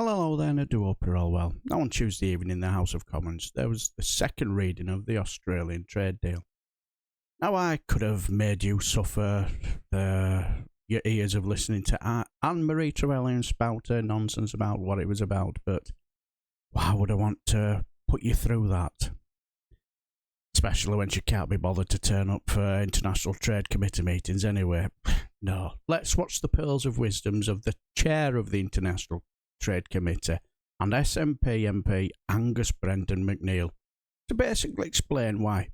Well, hello then, I do hope you're all well. Now on Tuesday evening in the House of Commons, there was the second reading of the Australian trade deal. Now I could have made you suffer your ears of listening to Ann-Marie Travelyan spout her nonsense about what it was about, but why would I want to put you through that? Especially when she can't be bothered to turn up for International Trade Committee meetings anyway. No, let's watch the pearls of wisdoms of the chair of the International Trade Committee and SNP MP Angus Brendan McNeil to basically explain why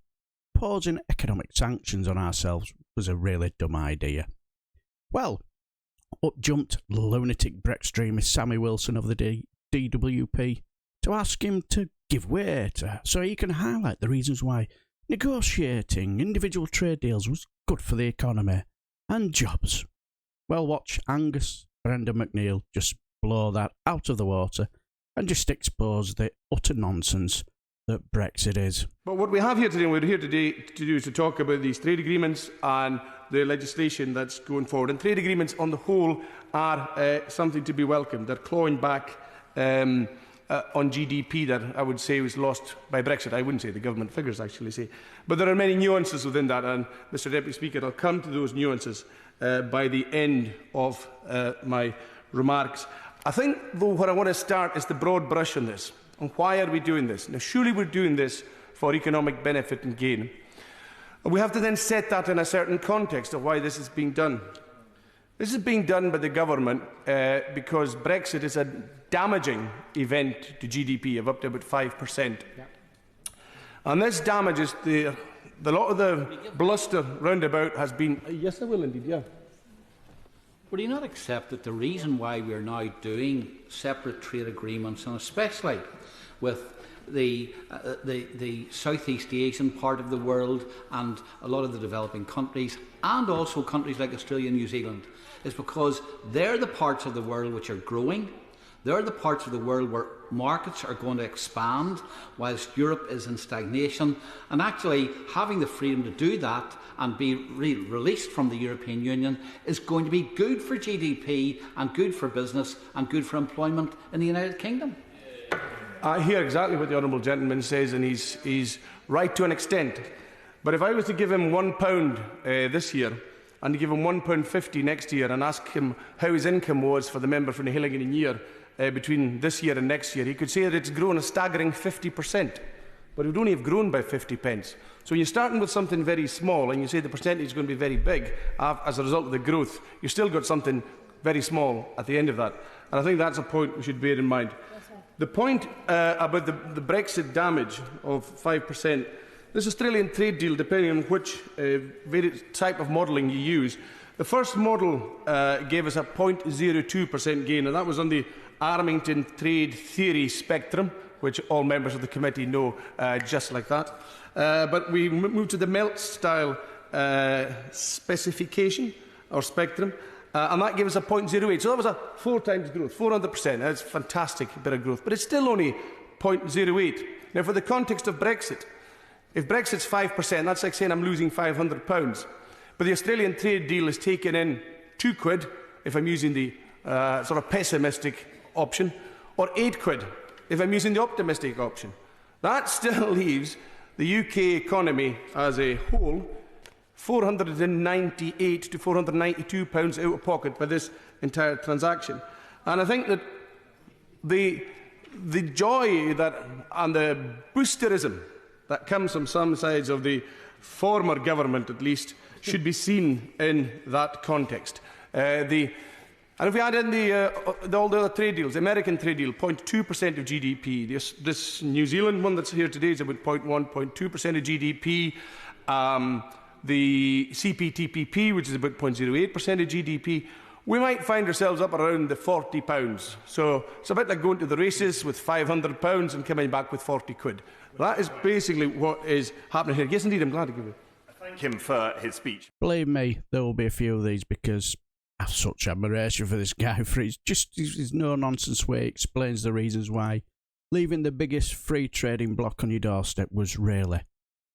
imposing economic sanctions on ourselves was a really dumb idea. Well, up jumped Lunatic Brexiteer Sammy Wilson of the DWP to ask him to give way so he can highlight the reasons why negotiating individual trade deals was good for the economy and jobs. Well, watch Angus Brendan McNeil just blow that out of the water and just expose the utter nonsense that Brexit is. But what we have here today, and we're here today to do, is to talk about these trade agreements and the legislation that's going forward. And trade agreements on the whole are something to be welcomed. They're clawing back on GDP that I would say was lost by Brexit. I wouldn't say, the government figures actually say. But there are many nuances within that, and Mr Deputy Speaker, I'll come to those nuances by the end of my remarks. I think, though, where I want to start is the broad brush on this. And why are we doing this? Now, surely we're doing this for economic benefit and gain. And we have to then set that in a certain context of why this is being done. This is being done by the government because Brexit is a damaging event to GDP of up to about 5%. Yeah. And this damages the lot of the bluster roundabout has been... Yes, I will indeed, yeah. Would you not accept that the reason why we are now doing separate trade agreements, and especially with the Southeast Asian part of the world and a lot of the developing countries, and also countries like Australia and New Zealand, is because they're the parts of the world which are growing. They're the parts of the world where markets are going to expand, whilst Europe is in stagnation. And actually having the freedom to do that and be released from the European Union is going to be good for GDP and good for business and good for employment in the United Kingdom. I hear exactly what the Honourable Gentleman says, and he's right to an extent. But if I was to give him £1 this year and to give him £1.50 next year and ask him how his income was for the member for Nihilligan in year between this year and next year, he could say that it's grown a staggering 50%. But it would only have grown by 50 pence. So when you're starting with something very small and you say the percentage is going to be very big as a result of the growth, you've still got something very small at the end of that. And I think that's a point we should bear in mind. The point about the Brexit damage of 5%, this Australian trade deal, depending on which type of modelling you use, the first model gave us a 0.02% gain, and that was on the Armington Trade Theory spectrum, which all members of the committee know just like that. But we moved to the melt-style specification, or spectrum, and that gave us a 0.08. So that was a 4 times growth, 400%. That's a fantastic bit of growth, but it's still only 0.08. Now, for the context of Brexit, if Brexit's 5%, that's like saying I'm losing £500. But the Australian trade deal is taking in £2 if I'm using the sort of pessimistic option, or £8 if I'm using the optimistic option. That still leaves the UK economy as a whole £498 to £492 out of pocket by this entire transaction. And I think that the joy and the boosterism that comes from some sides of the former government, at least, should be seen in that context. And if we add in all the other trade deals, the American trade deal, 0.2% of GDP. This New Zealand one that's here today is about 0.2% of GDP. The CPTPP, which is about 0.08% of GDP, we might find ourselves up around the £40. So it's a bit like going to the races with £500 and coming back with £40. That is basically what is happening here. Yes, indeed, I'm glad to give you. Thank him for his speech. Believe me, there will be a few of these because I have such admiration for this guy for his no-nonsense way he explains the reasons why leaving the biggest free trading bloc on your doorstep was really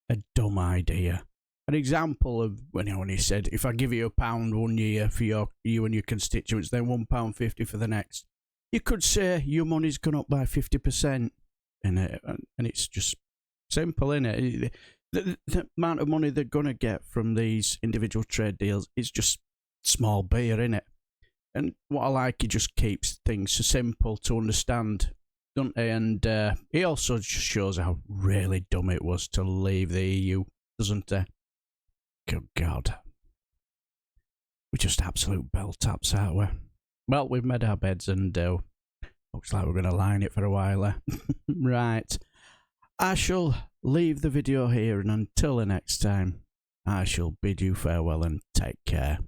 a dumb idea. An example of when he said, if I give you £1 one year for you and your constituents, then £1.50 for the next. You could say your money's gone up by 50%, and it's just simple, innit? The amount of money they're going to get from these individual trade deals is just small beer, innit? And what I like, he just keeps things so simple to understand, doesn't he? And he also just shows how really dumb it was to leave the EU, doesn't he? Good God. We're just absolute bell taps, aren't we? Well, we've made our beds and looks like we're going to lie in it for a while. Right. I shall leave the video here, and until the next time, I shall bid you farewell and take care.